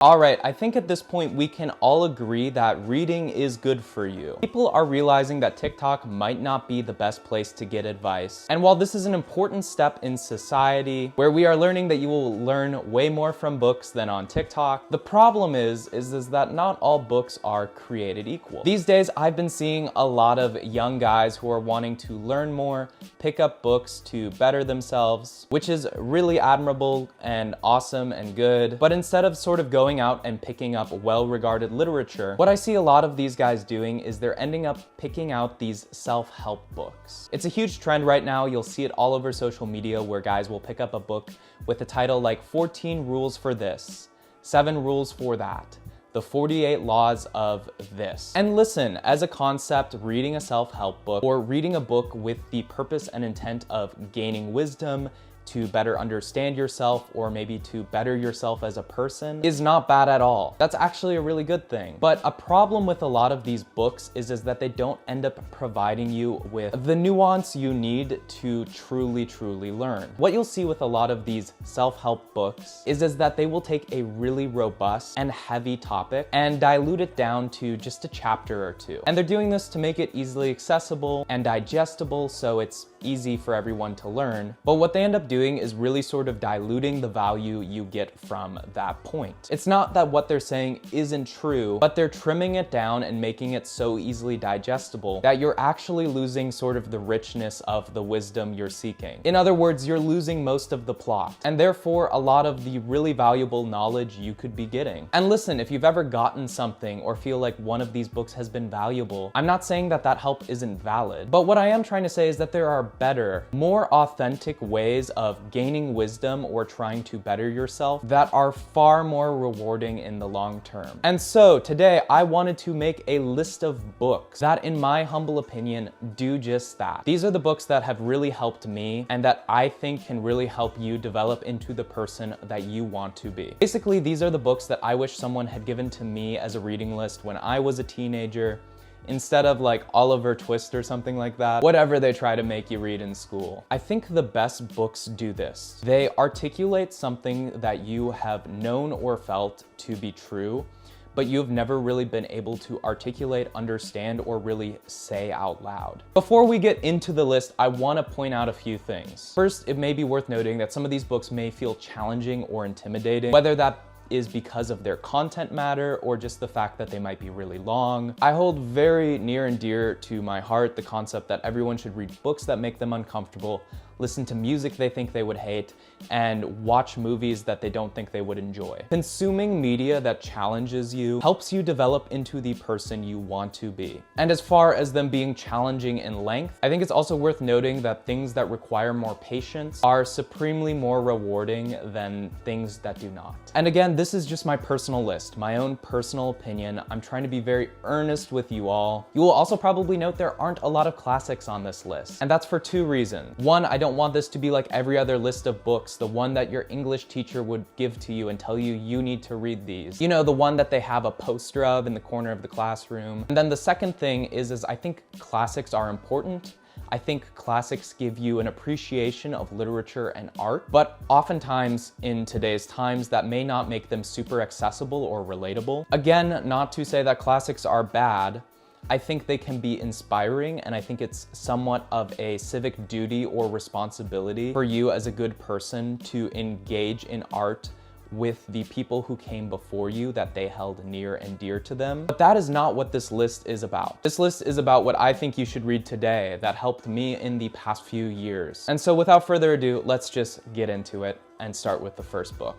Alright, I think at this point we can all agree that reading is good for you. People are realizing that TikTok might not be the best place to get advice. And while this is an important step in society, where we are learning that you will learn way more from books than on TikTok, the problem is that not all books are created equal. These days, I've been seeing a lot of young guys who are wanting to learn more, pick up books to better themselves, which is really admirable and awesome and good. But instead of sort of going out and picking up well-regarded literature, what I see a lot of these guys doing is they're ending up picking out these self-help books. It's a huge trend right now. You'll see it all over social media where guys will pick up a book with a title like 14 Rules for This, 7 Rules for That, the 48 Laws of This. And listen, as a concept, reading a self-help book or reading a book with the purpose and intent of gaining wisdom, to better understand yourself or maybe to better yourself as a person is not bad at all. That's actually a really good thing. But a problem with a lot of these books is that they don't end up providing you with the nuance you need to truly learn. What you'll see with a lot of these self-help books is that they will take a really robust and heavy topic and dilute it down to just a chapter or two. And they're doing this to make it easily accessible and digestible so it's easy for everyone to learn. But what they end up doing is really sort of diluting the value you get from that point. It's not that what they're saying isn't true, but they're trimming it down and making it so easily digestible that you're actually losing sort of the richness of the wisdom you're seeking. In other words, you're losing most of the plot, and therefore a lot of the really valuable knowledge you could be getting. And listen, if you've ever gotten something or feel like one of these books has been valuable, I'm not saying that that help isn't valid, but what I am trying to say is that there are better, more authentic ways of gaining wisdom or trying to better yourself that are far more rewarding in the long term. And so today I wanted to make a list of books that, in my humble opinion, do just that. These are the books that have really helped me and that I think can really help you develop into the person that you want to be. Basically, these are the books that I wish someone had given to me as a reading list when I was a teenager, instead of like Oliver Twist or something like that, whatever they try to make you read in school. I think the best books do this. They articulate something that you have known or felt to be true, but you've never really been able to articulate, understand, or really say out loud. Before we get into the list, I want to point out a few things. First, it may be worth noting that some of these books may feel challenging or intimidating, whether that is because of their content matter or just the fact that they might be really long. I hold very near and dear to my heart the concept that everyone should read books that make them uncomfortable, listen to music they think they would hate, and watch movies that they don't think they would enjoy. Consuming media that challenges you helps you develop into the person you want to be. And as far as them being challenging in length, I think it's also worth noting that things that require more patience are supremely more rewarding than things that do not. And again, this is just my personal list, my own personal opinion. I'm trying to be very earnest with you all. You will also probably note there aren't a lot of classics on this list, and that's for two reasons. One, I don't want this to be like every other list of books, the one that your English teacher would give to you and tell you you need to read these. You know, the one that they have a poster of in the corner of the classroom. And then the second thing is I think classics are important. I think classics give you an appreciation of literature and art, but oftentimes in today's times that may not make them super accessible or relatable. Again, not to say that classics are bad. I think they can be inspiring, and I think it's somewhat of a civic duty or responsibility for you as a good person to engage in art with the people who came before you that they held near and dear to them. But that is not what this list is about. This list is about what I think you should read today that helped me in the past few years. And so without further ado, let's just get into it and start with the first book.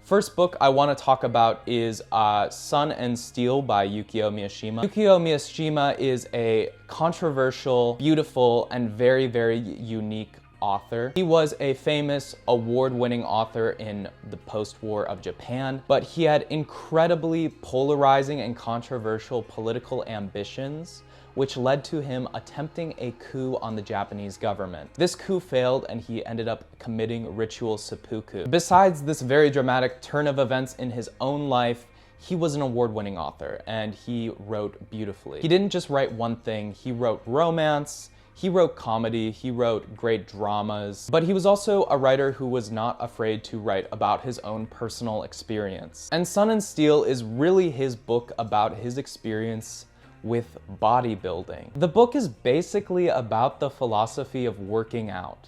First book I want to talk about is Sun and Steel by Yukio Mishima. Yukio Mishima is a controversial, beautiful, and very unique author. He was a famous award-winning author in the post-war of Japan, but he had incredibly polarizing and controversial political ambitions, which led to him attempting a coup on the Japanese government. This coup failed and he ended up committing ritual seppuku. Besides this very dramatic turn of events in his own life, he was an award-winning author and he wrote beautifully. He didn't just write one thing, he wrote romance, He wrote comedy, he wrote great dramas, but he was also a writer who was not afraid to write about his own personal experience. And Sun and Steel is really his book about his experience with bodybuilding. The book is basically about the philosophy of working out,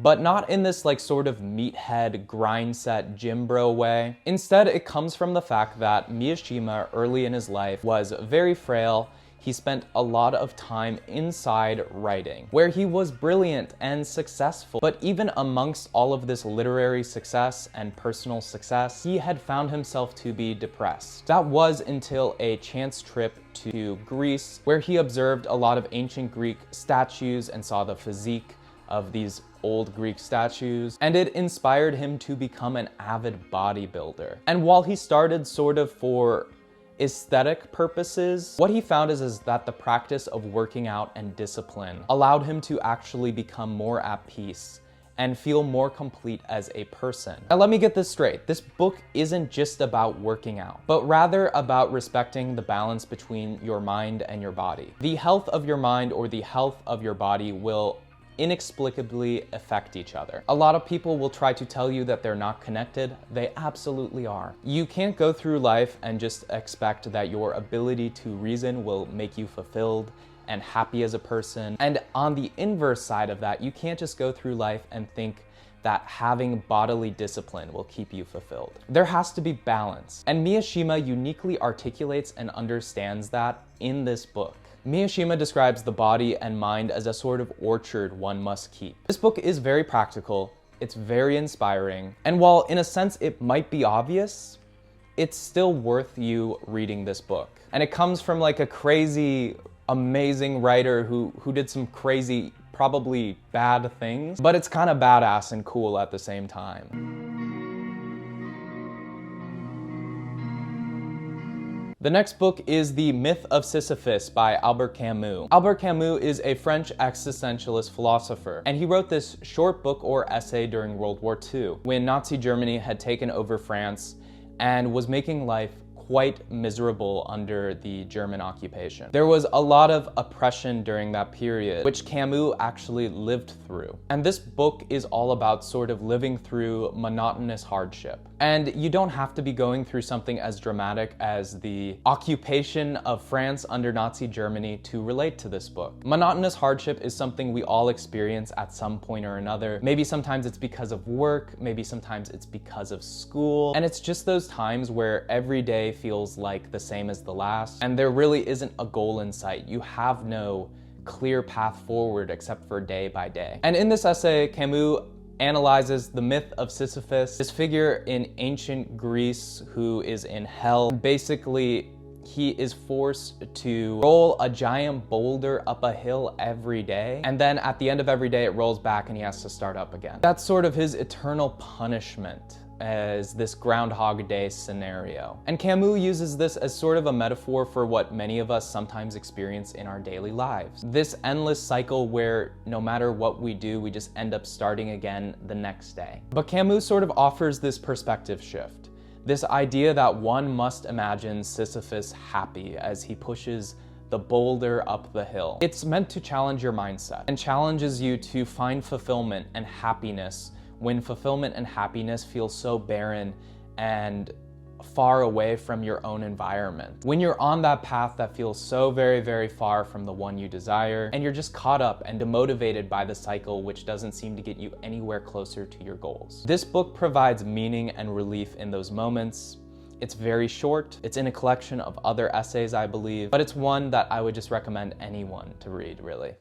but not in this like sort of meathead, grind set, gym bro way. Instead, it comes from the fact that Mishima early in his life was very frail. He spent a lot of time inside writing, where he was brilliant and successful. But even amongst all of this literary success and personal success, he had found himself to be depressed. That was until a chance trip to Greece, where he observed a lot of ancient Greek statues and saw the physique of these old Greek statues, and it inspired him to become an avid bodybuilder. And while he started sort of for aesthetic purposes, what he found is that the practice of working out and discipline allowed him to actually become more at peace and feel more complete as a person. Now let me get this straight. This book isn't just about working out, but rather about respecting the balance between your mind and your body. The health of your mind or the health of your body will inexplicably affect each other. A lot of people will try to tell you that they're not connected. They absolutely are. You can't go through life and just expect that your ability to reason will make you fulfilled and happy as a person. And on the inverse side of that, you can't just go through life and think that having bodily discipline will keep you fulfilled. There has to be balance. And Mishima uniquely articulates and understands that in this book. Mishima describes the body and mind as a sort of orchard one must keep. This book is very practical, it's very inspiring, and while in a sense it might be obvious, it's still worth you reading this book. And it comes from like a crazy, amazing writer who did some crazy, probably bad things, but it's kind of badass and cool at the same time. The next book is The Myth of Sisyphus by Albert Camus. Albert Camus is a French existentialist philosopher, and he wrote this short book or essay during World War II, when Nazi Germany had taken over France and was making life quite miserable under the German occupation. There was a lot of oppression during that period, which Camus actually lived through. And this book is all about sort of living through monotonous hardship. And you don't have to be going through something as dramatic as the occupation of France under Nazi Germany to relate to this book. Monotonous hardship is something we all experience at some point or another. Maybe sometimes it's because of work, maybe sometimes it's because of school. And it's just those times where every day feels like the same as the last, and there really isn't a goal in sight. You have no clear path forward except for day by day. And in this essay, Camus analyzes the myth of Sisyphus, this figure in ancient Greece who is in hell. Basically, he is forced to roll a giant boulder up a hill every day, and then at the end of every day it rolls back and he has to start up again. That's sort of his eternal punishment, as this Groundhog Day scenario. And Camus uses this as sort of a metaphor for what many of us sometimes experience in our daily lives. This endless cycle where no matter what we do, we just end up starting again the next day. But Camus sort of offers this perspective shift, this idea that one must imagine Sisyphus happy as he pushes the boulder up the hill. It's meant to challenge your mindset and challenges you to find fulfillment and happiness when fulfillment and happiness feel so barren and far away from your own environment. When you're on that path that feels so very, very far from the one you desire, and you're just caught up and demotivated by the cycle which doesn't seem to get you anywhere closer to your goals. This book provides meaning and relief in those moments. It's very short, it's in a collection of other essays, I believe, but it's one that I would just recommend anyone to read, really.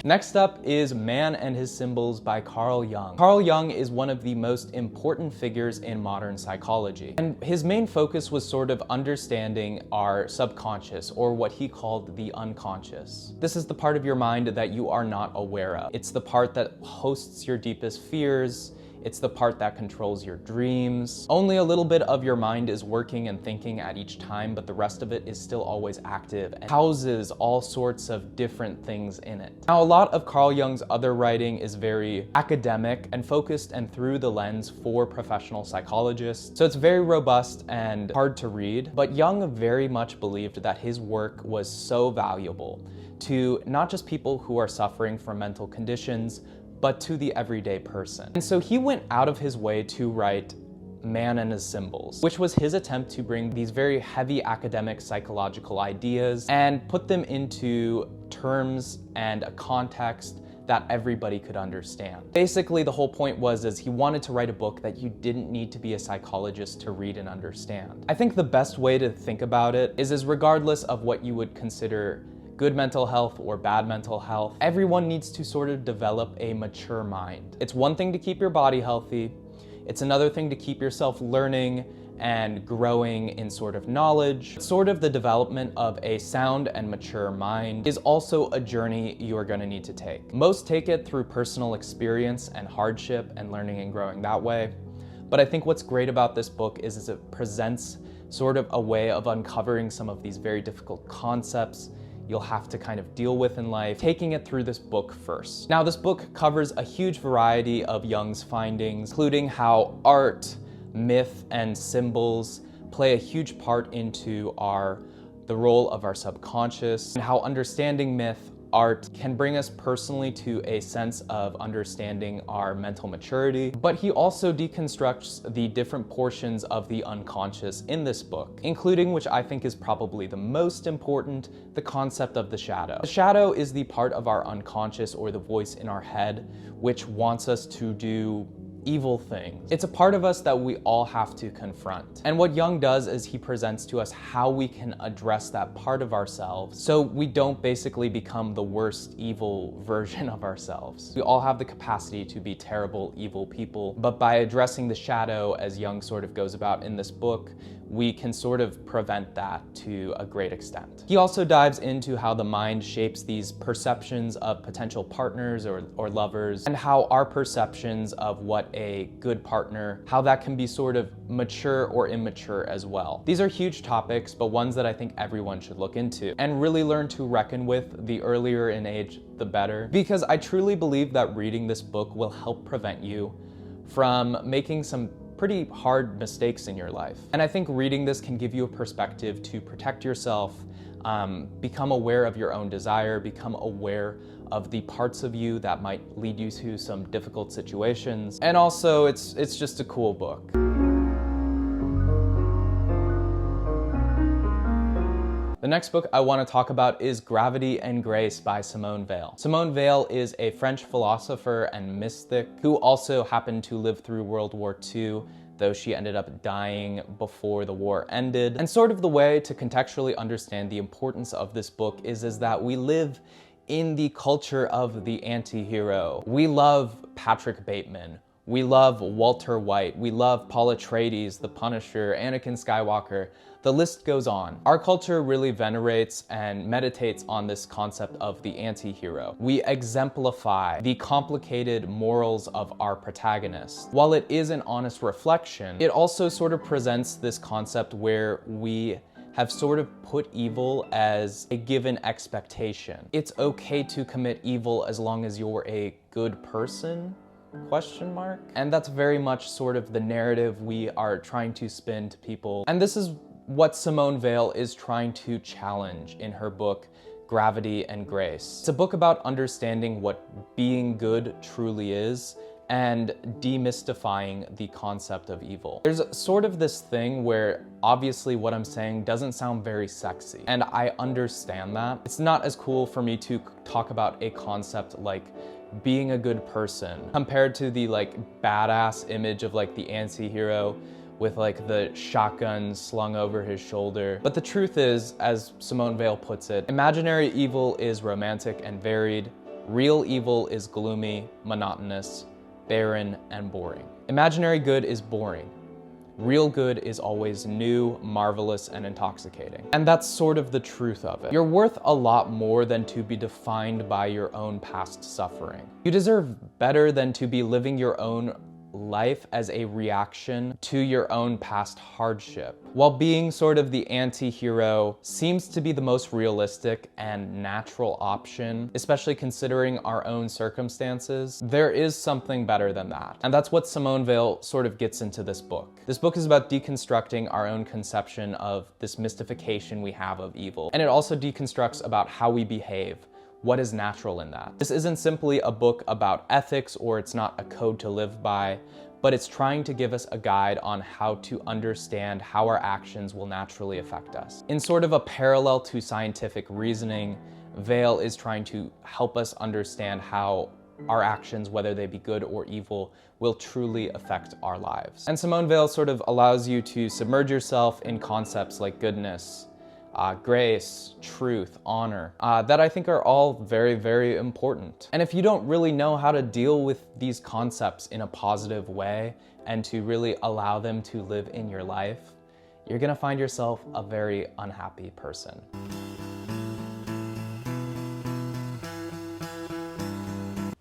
Next up is Man and His Symbols by Carl Jung. Carl Jung is one of the most important figures in modern psychology, and his main focus was sort of understanding our subconscious, or what he called the unconscious. This is the part of your mind that you are not aware of. It's the part that hosts your deepest fears. It's the part that controls your dreams. Only a little bit of your mind is working and thinking at each time, but the rest of it is still always active and houses all sorts of different things in it. Now, a lot of Carl Jung's other writing is very academic and focused and through the lens for professional psychologists, so it's very robust and hard to read, but Jung very much believed that his work was so valuable to not just people who are suffering from mental conditions, but to the everyday person. And so he went out of his way to write Man and His Symbols, which was his attempt to bring these very heavy academic psychological ideas and put them into terms and a context that everybody could understand. Basically, the whole point was he wanted to write a book that you didn't need to be a psychologist to read and understand. I think the best way to think about it is regardless of what you would consider good mental health or bad mental health, everyone needs to sort of develop a mature mind. It's one thing to keep your body healthy. It's another thing to keep yourself learning and growing in sort of knowledge. Sort of the development of a sound and mature mind is also a journey you're gonna need to take. Most take it through personal experience and hardship and learning and growing that way. But I think what's great about this book is it presents sort of a way of uncovering some of these very difficult concepts you'll have to kind of deal with in life, taking it through this book first. Now, this book covers a huge variety of Jung's findings, including how art, myth, and symbols play a huge part into the role of our subconscious, and how understanding myth, art can bring us personally to a sense of understanding our mental maturity. But he also deconstructs the different portions of the unconscious in this book, including, which I think is probably the most important, the concept of the shadow. The shadow is the part of our unconscious, or the voice in our head, which wants us to do evil things. It's a part of us that we all have to confront. And what Jung does is he presents to us how we can address that part of ourselves so we don't basically become the worst evil version of ourselves. We all have the capacity to be terrible, evil people, but by addressing the shadow, as Jung sort of goes about in this book, we can sort of prevent that to a great extent. He also dives into how the mind shapes these perceptions of potential partners or lovers, and how our perceptions of what a good partner, how that can be sort of mature or immature as well. These are huge topics, but ones that I think everyone should look into and really learn to reckon with. The earlier in age, the better, because I truly believe that reading this book will help prevent you from making some pretty hard mistakes in your life. And I think reading this can give you a perspective to protect yourself, become aware of your own desire, become aware of the parts of you that might lead you to some difficult situations. And also, it's just a cool book. The next book I want to talk about is Gravity and Grace by Simone Weil. Simone Weil is a French philosopher and mystic who also happened to live through World War II, though she ended up dying before the war ended. And sort of the way to contextually understand the importance of this book is that we live in the culture of the anti-hero. We love Patrick Bateman. We love Walter White. We love Paul Atreides, the Punisher, Anakin Skywalker. The list goes on. Our culture really venerates and meditates on this concept of the anti-hero. We exemplify the complicated morals of our protagonist. While it is an honest reflection, it also sort of presents this concept where we have sort of put evil as a given expectation. It's okay to commit evil as long as you're a good person? Question mark? And that's very much sort of the narrative we are trying to spin to people. And this is what Simone Weil is trying to challenge in her book, Gravity and Grace. It's a book about understanding what being good truly is and demystifying the concept of evil. There's sort of this thing where obviously what I'm saying doesn't sound very sexy, and I understand that. It's not as cool for me to talk about a concept like being a good person compared to the badass image of the anti-hero with the shotgun slung over his shoulder. But the truth is, as Simone Weil puts it, imaginary evil is romantic and varied. Real evil is gloomy, monotonous, barren, and boring. Imaginary good is boring. Real good is always new, marvelous, and intoxicating. And that's sort of the truth of it. You're worth a lot more than to be defined by your own past suffering. You deserve better than to be living your own life as a reaction to your own past hardship. While being sort of the anti-hero seems to be the most realistic and natural option, especially considering our own circumstances, there is something better than that. And that's what Simone Weil sort of gets into this book. This book is about deconstructing our own conception of this mystification we have of evil. And it also deconstructs about how we behave. What is natural in that? This isn't simply a book about ethics, or it's not a code to live by, but it's trying to give us a guide on how to understand how our actions will naturally affect us. In sort of a parallel to scientific reasoning, Weil is trying to help us understand how our actions, whether they be good or evil, will truly affect our lives. And Simone Weil sort of allows you to submerge yourself in concepts like goodness, grace, truth, honor, that I think are all very, very important. And if you don't really know how to deal with these concepts in a positive way and to really allow them to live in your life, you're gonna find yourself a very unhappy person.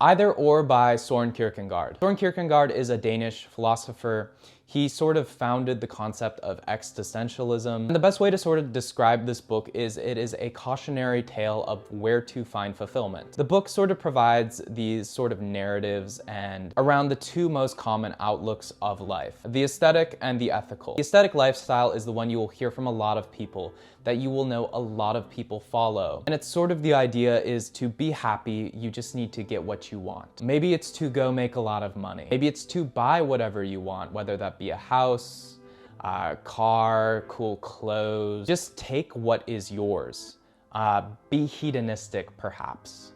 Either Or by Soren Kierkengaard. Soren Kierkegaard is a Danish philosopher. He sort of founded the concept of existentialism. And the best way to sort of describe this book is it is a cautionary tale of where to find fulfillment. The book sort of provides these sort of narratives and around the two most common outlooks of life, the aesthetic and the ethical. The aesthetic lifestyle is the one you will hear from a lot of people, that you will know a lot of people follow. And it's sort of the idea is to be happy, you just need to get what you want. Maybe it's to go make a lot of money. Maybe it's to buy whatever you want, whether that be a house, a car, cool clothes. Just take what is yours. Be hedonistic, perhaps.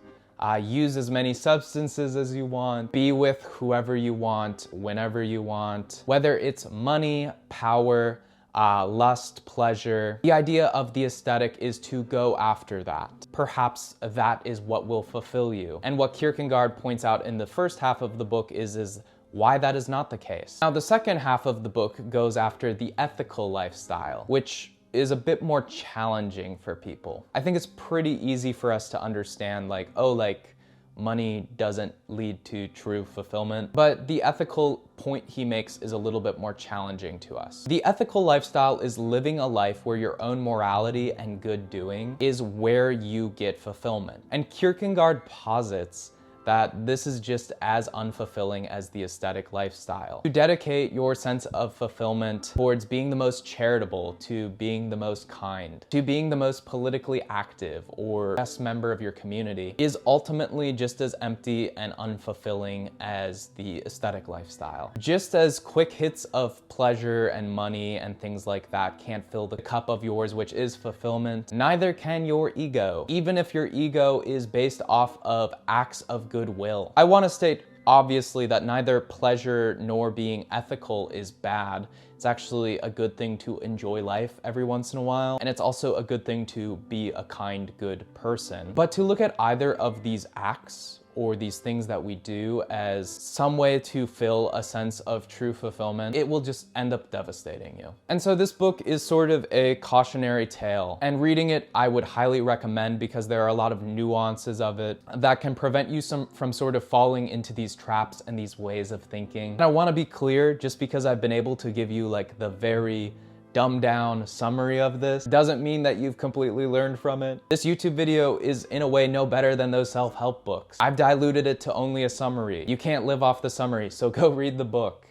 Use as many substances as you want. Be with whoever you want, whenever you want. Whether it's money, power, lust, pleasure. The idea of the aesthetic is to go after that. Perhaps that is what will fulfill you. And what Kierkegaard points out in the first half of the book is why that is not the case. Now, the second half of the book goes after the ethical lifestyle, which is a bit more challenging for people. I think it's pretty easy for us to understand, like, oh, like, money doesn't lead to true fulfillment. But the ethical point he makes is a little bit more challenging to us. The ethical lifestyle is living a life where your own morality and good doing is where you get fulfillment. And Kierkegaard posits that this is just as unfulfilling as the aesthetic lifestyle. To dedicate your sense of fulfillment towards being the most charitable, to being the most kind, to being the most politically active or best member of your community is ultimately just as empty and unfulfilling as the aesthetic lifestyle. Just as quick hits of pleasure and money and things like that can't fill the cup of yours, which is fulfillment, neither can your ego, even if your ego is based off of acts of goodwill. I want to state obviously that neither pleasure nor being ethical is bad. It's actually a good thing to enjoy life every once in a while, and it's also a good thing to be a kind, good person. But to look at either of these acts or these things that we do as some way to fill a sense of true fulfillment, it will just end up devastating you. And so this book is sort of a cautionary tale, and reading it I would highly recommend because there are a lot of nuances of it that can prevent you from sort of falling into these traps and these ways of thinking. And I want to be clear, just because I've been able to give you like the very dumbed down summary of this doesn't mean that you've completely learned from it. This YouTube video is in a way no better than those self-help books. I've diluted it to only a summary. You can't live off the summary, so go read the book.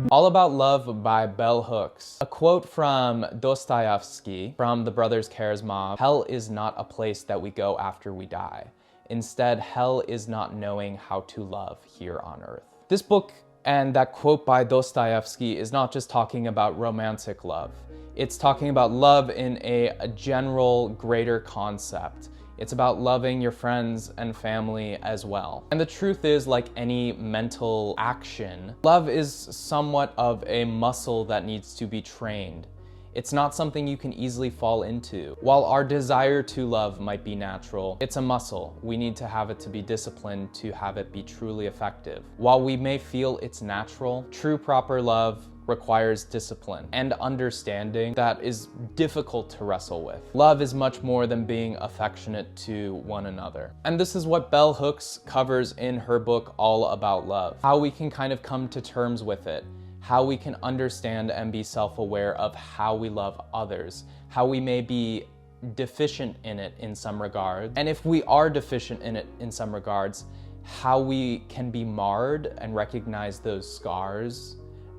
All About Love by Bell Hooks. A quote from Dostoevsky from The Brothers Karamazov: "Hell is not a place that we go after we die. Instead, hell is not knowing how to love here on earth." This book and that quote by Dostoevsky is not just talking about romantic love. It's talking about love in a general, greater concept. It's about loving your friends and family as well. And the truth is, like any mental action, love is somewhat of a muscle that needs to be trained. It's not something you can easily fall into. While our desire to love might be natural, it's a muscle. We need to have it to be disciplined to have it be truly effective. While we may feel it's natural, true proper love requires discipline and understanding that is difficult to wrestle with. Love is much more than being affectionate to one another. And this is what Bell Hooks covers in her book, All About Love. How we can kind of come to terms with it, how we can understand and be self-aware of how we love others, how we may be deficient in it in some regards, and if we are deficient in it in some regards, how we can be marred and recognize those scars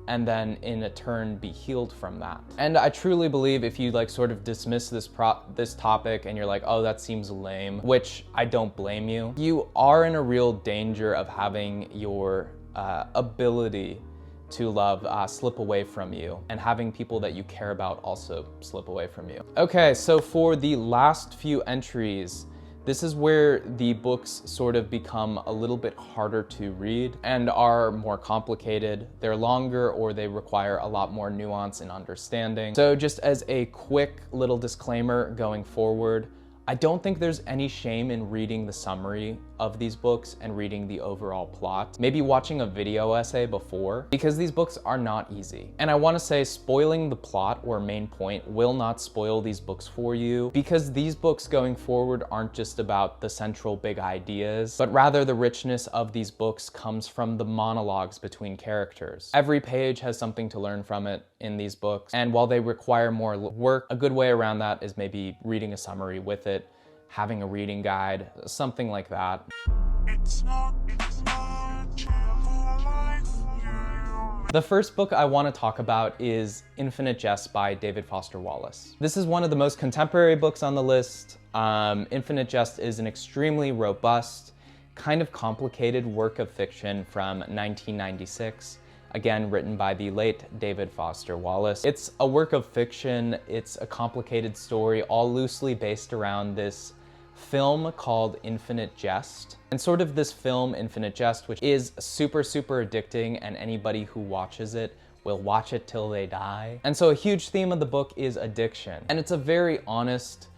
and then in a turn be healed from that. And I truly believe if you like sort of dismiss this topic and you're like, oh, that seems lame, which I don't blame you, you are in a real danger of having your ability to love slip away from you, and having people that you care about also slip away from you. Okay, so for the last few entries, this is where the books sort of become a little bit harder to read and are more complicated. They're longer, or they require a lot more nuance and understanding. So just as a quick little disclaimer going forward, I don't think there's any shame in reading the summary of these books and reading the overall plot. Maybe watching a video essay before, because these books are not easy. And I want to say spoiling the plot or main point will not spoil these books for you, because these books going forward aren't just about the central big ideas, but rather the richness of these books comes from the monologues between characters. Every page has something to learn from it in these books, and while they require more work, a good way around that is maybe reading a summary with it, having a reading guide, something like that. The first book I want to talk about is Infinite Jest by David Foster Wallace. This is one of the most contemporary books on the list. Infinite Jest is an extremely robust, kind of complicated work of fiction from 1996. Again, written by the late David Foster Wallace. It's a work of fiction, it's a complicated story, all loosely based around this film called Infinite Jest. And sort of this film, Infinite Jest, which is super, super addicting, and anybody who watches it will watch it till they die. And so a huge theme of the book is addiction. And it's a very honest,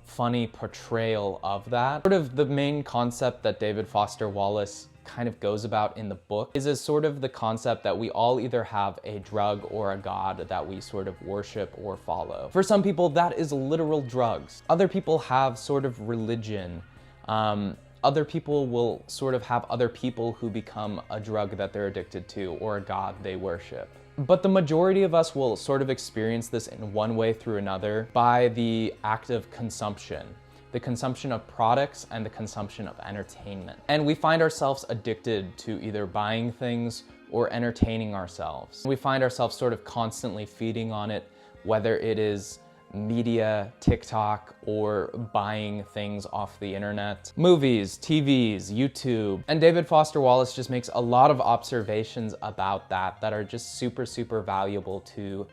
funny portrayal of that. Sort of the main concept that David Foster Wallace kind of goes about in the book is sort of the concept that we all either have a drug or a god that we sort of worship or follow. For some people, that is literal drugs. Other people have sort of religion. Other people will sort of have other people who become a drug that they're addicted to or a god they worship. But the majority of us will sort of experience this in one way through another by the act of consumption. The consumption of products and the consumption of entertainment. And we find ourselves addicted to either buying things or entertaining ourselves. We find ourselves sort of constantly feeding on it, whether it is media, TikTok, or buying things off the internet. Movies, TVs, YouTube. And David Foster Wallace just makes a lot of observations about that are just super, super valuable to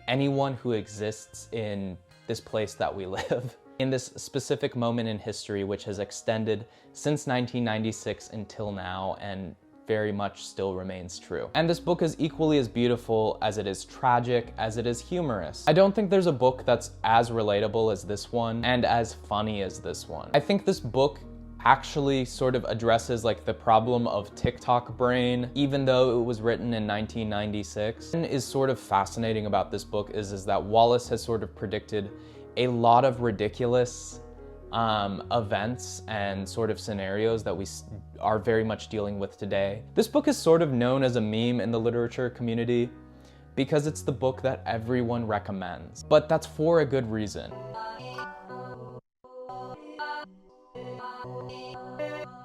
anyone who exists in this place that we live. In this specific moment in history, which has extended since 1996 until now and very much still remains true. And this book is equally as beautiful as it is tragic, as it is humorous. I don't think there's a book that's as relatable as this one and as funny as this one. I think this book actually sort of addresses like the problem of TikTok brain, even though it was written in 1996. And is sort of fascinating about this book is that Wallace has sort of predicted a lot of ridiculous events and sort of scenarios that we are very much dealing with today. This book is sort of known as a meme in the literature community because it's the book that everyone recommends, but that's for a good reason.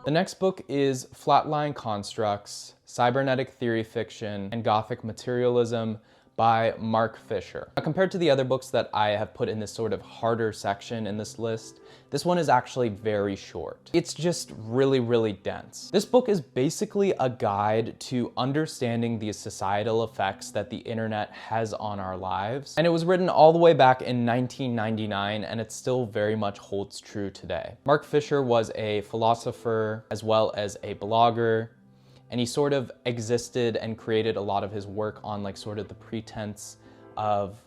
The next book is Flatline Constructs, Cybernetic Theory Fiction, and Gothic Materialism by Mark Fisher. Now, compared to the other books that I have put in this sort of harder section in this list, this one is actually very short. It's just really, really dense. This book is basically a guide to understanding the societal effects that the internet has on our lives. And it was written all the way back in 1999, and it still very much holds true today. Mark Fisher was a philosopher as well as a blogger, and he sort of existed and created a lot of his work on like sort of the pretense of,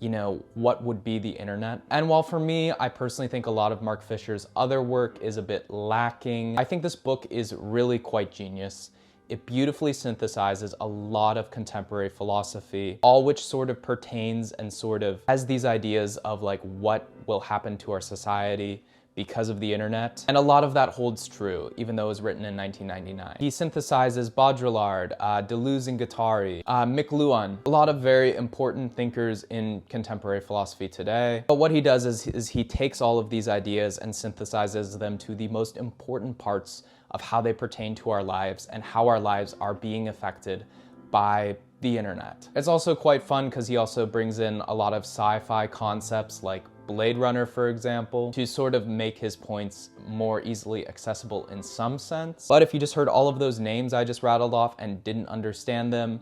you know, what would be the internet. And while for me, I personally think a lot of Mark Fisher's other work is a bit lacking, I think this book is really quite genius it beautifully synthesizes a lot of contemporary philosophy, all which sort of pertains and sort of has these ideas of like what will happen to our society because of the internet. And a lot of that holds true, even though it was written in 1999. He synthesizes Baudrillard, Deleuze and Guattari, McLuhan, a lot of very important thinkers in contemporary philosophy today. But what he does is he takes all of these ideas and synthesizes them to the most important parts of how they pertain to our lives and how our lives are being affected by the internet. It's also quite fun because he also brings in a lot of sci-fi concepts like Blade Runner, for example, to sort of make his points more easily accessible in some sense. But if you just heard all of those names I just rattled off and didn't understand them,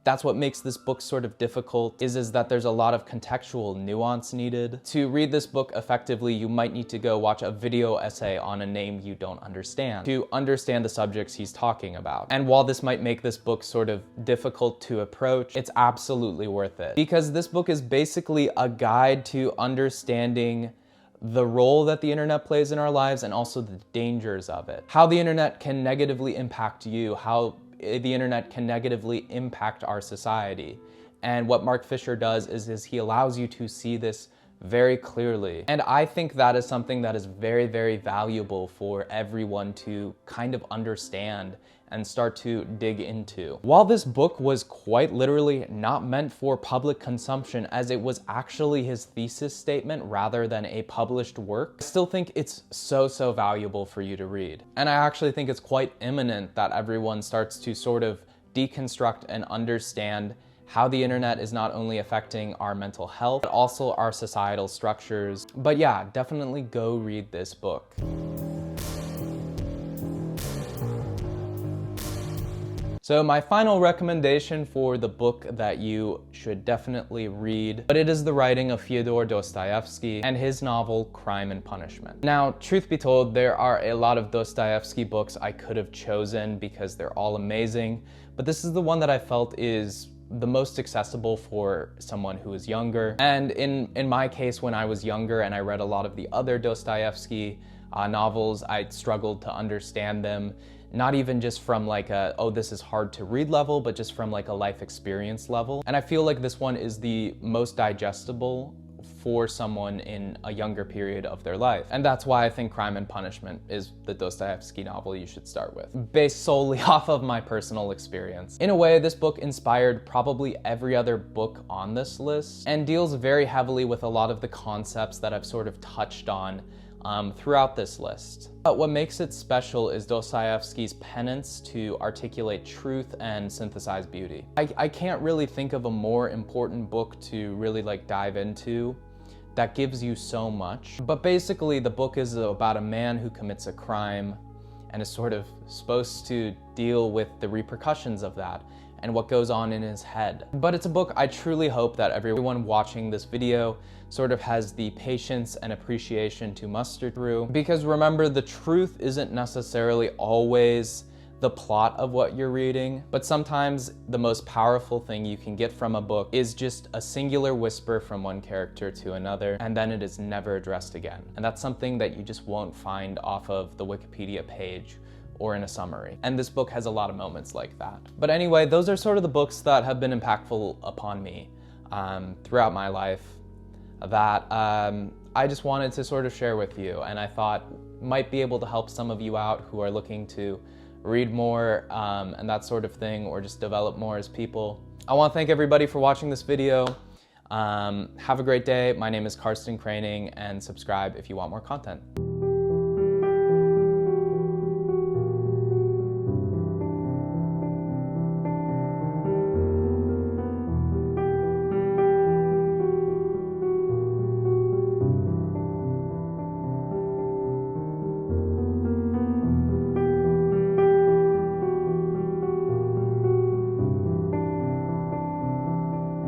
that's what makes this book sort of difficult, is that there's a lot of contextual nuance needed. To read this book effectively, you might need to go watch a video essay on a name you don't understand to understand the subjects he's talking about. And while this might make this book sort of difficult to approach, it's absolutely worth it. Because this book is basically a guide to understanding the role that the internet plays in our lives and also the dangers of it. How the internet can negatively impact you, how the internet can negatively impact our society. And what Mark Fisher does is he allows you to see this very clearly. And I think that is something that is very, very valuable for everyone to kind of understand and start to dig into. While this book was quite literally not meant for public consumption, as it was actually his thesis statement rather than a published work, I still think it's so valuable for you to read. And I actually think it's quite imminent that everyone starts to sort of deconstruct and understand how the internet is not only affecting our mental health, but also our societal structures. But yeah, definitely go read this book. So my final recommendation for the book that you should definitely read, but it is the writing of Fyodor Dostoevsky and his novel Crime and Punishment. Now, truth be told, there are a lot of Dostoevsky books I could have chosen because they're all amazing, but this is the one that I felt is the most accessible for someone who is younger. And in my case, when I was younger and I read a lot of the other Dostoevsky novels, I struggled to understand them. Not even just from like a, oh, this is hard to read level, but just from like a life experience level. And I feel like this one is the most digestible for someone in a younger period of their life. And that's why I think Crime and Punishment is the Dostoevsky novel you should start with, based solely off of my personal experience. In a way, this book inspired probably every other book on this list and deals very heavily with a lot of the concepts that I've sort of touched on throughout this list. But what makes it special is Dostoevsky's penance to articulate truth and synthesize beauty. I can't really think of a more important book to really like dive into that gives you so much. But basically the book is about a man who commits a crime and is sort of supposed to deal with the repercussions of that and what goes on in his head. But it's a book I truly hope that everyone watching this video sort of has the patience and appreciation to muster through. Because remember, the truth isn't necessarily always the plot of what you're reading, but sometimes the most powerful thing you can get from a book is just a singular whisper from one character to another, and then it is never addressed again. And that's something that you just won't find off of the Wikipedia page or in a summary. And this book has a lot of moments like that. But anyway, those are sort of the books that have been impactful upon me throughout my life that I just wanted to sort of share with you, and I thought might be able to help some of you out who are looking to read more and that sort of thing, or just develop more as people. I want to thank everybody for watching this video. Have a great day. My name is Karsten Craning, and subscribe if you want more content.